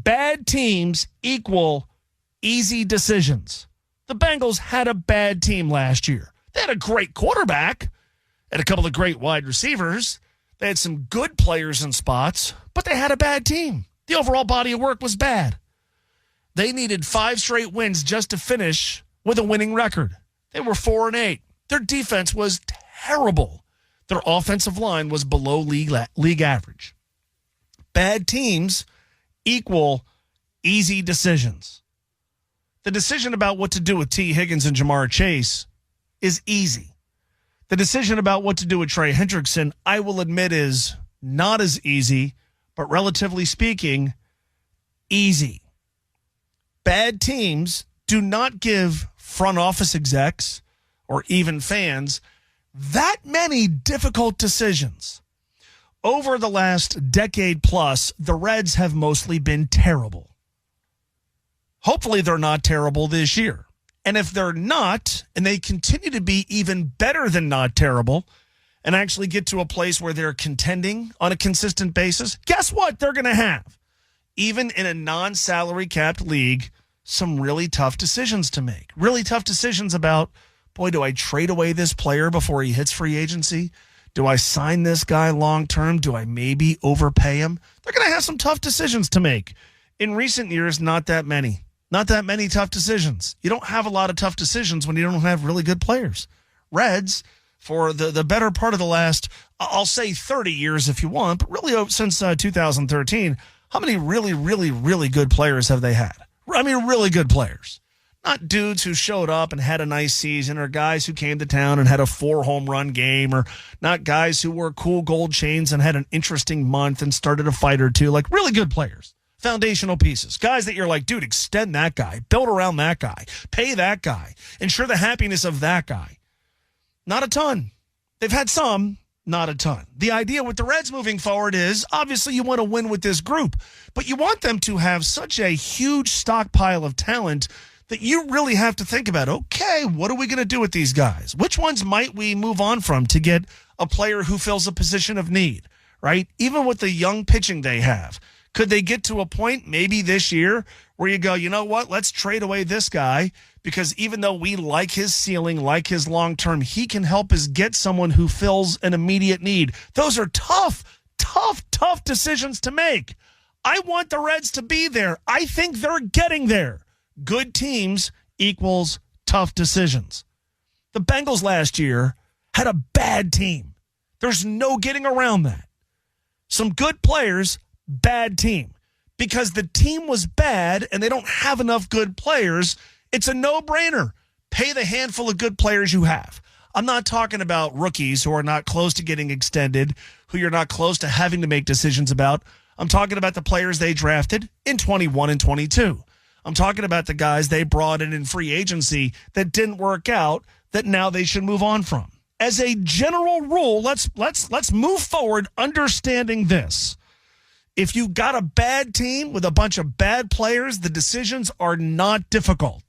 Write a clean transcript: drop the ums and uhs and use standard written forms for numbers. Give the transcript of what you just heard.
Bad teams equal easy decisions. The Bengals had a bad team last year. They had a great quarterback and a couple of great wide receivers. They had some good players in spots, but they had a bad team. The overall body of work was bad. They needed 5 straight wins just to finish with a winning record. They were 4-8. Their defense was terrible. Their offensive line was below league average. Bad teams equal easy decisions. The decision about what to do with T. Higgins and Jamar Chase is easy. The decision about what to do with Trey Hendrickson, I will admit, is not as easy, but relatively speaking, easy. Bad teams do not give front office execs or even fans that many difficult decisions. Over the last decade plus, the Reds have mostly been terrible. Hopefully they're not terrible this year. And if they're not, and they continue to be even better than not terrible, and actually get to a place where they're contending on a consistent basis, guess what they're going to have? Even in a non-salary capped league, some really tough decisions to make. Really tough decisions about, boy, do I trade away this player before he hits free agency? Do I sign this guy long-term? Do I maybe overpay him? They're going to have some tough decisions to make. In recent years, not that many. Not that many tough decisions. You don't have a lot of tough decisions when you don't have really good players. Reds, for the better part of the last, I'll say 30 years if you want, but really since 2013, how many really, really, really good players have they had? I mean, really good players. Not dudes who showed up and had a nice season, or guys who came to town and had a 4-home-run game, or not guys who wore cool gold chains and had an interesting month and started a fight or two. Like, really good players. Foundational pieces. Guys that you're like, dude, extend that guy. Build around that guy. Pay that guy. Ensure the happiness of that guy. Not a ton. They've had some, not a ton. The idea with the Reds moving forward is, obviously you want to win with this group, but you want them to have such a huge stockpile of talent that you really have to think about, okay, what are we going to do with these guys? Which ones might we move on from to get a player who fills a position of need, right? Even with the young pitching they have. Could they get to a point maybe this year where you go, you know what, let's trade away this guy because even though we like his ceiling, like his long-term, he can help us get someone who fills an immediate need. Those are tough decisions to make. I want the Reds to be there. I think they're getting there. Good teams equals tough decisions. The Bengals last year had a bad team. There's no getting around that. Some good players, bad team. Because the team was bad and they don't have enough good players, it's a no-brainer. Pay the handful of good players you have. I'm not talking about rookies who are not close to getting extended, who you're not close to having to make decisions about. I'm talking about the players they drafted in 21 and 22. I'm talking about the guys they brought in free agency that didn't work out, that now they should move on from. As a general rule, let's move forward understanding this. If you got a bad team with a bunch of bad players, the decisions are not difficult.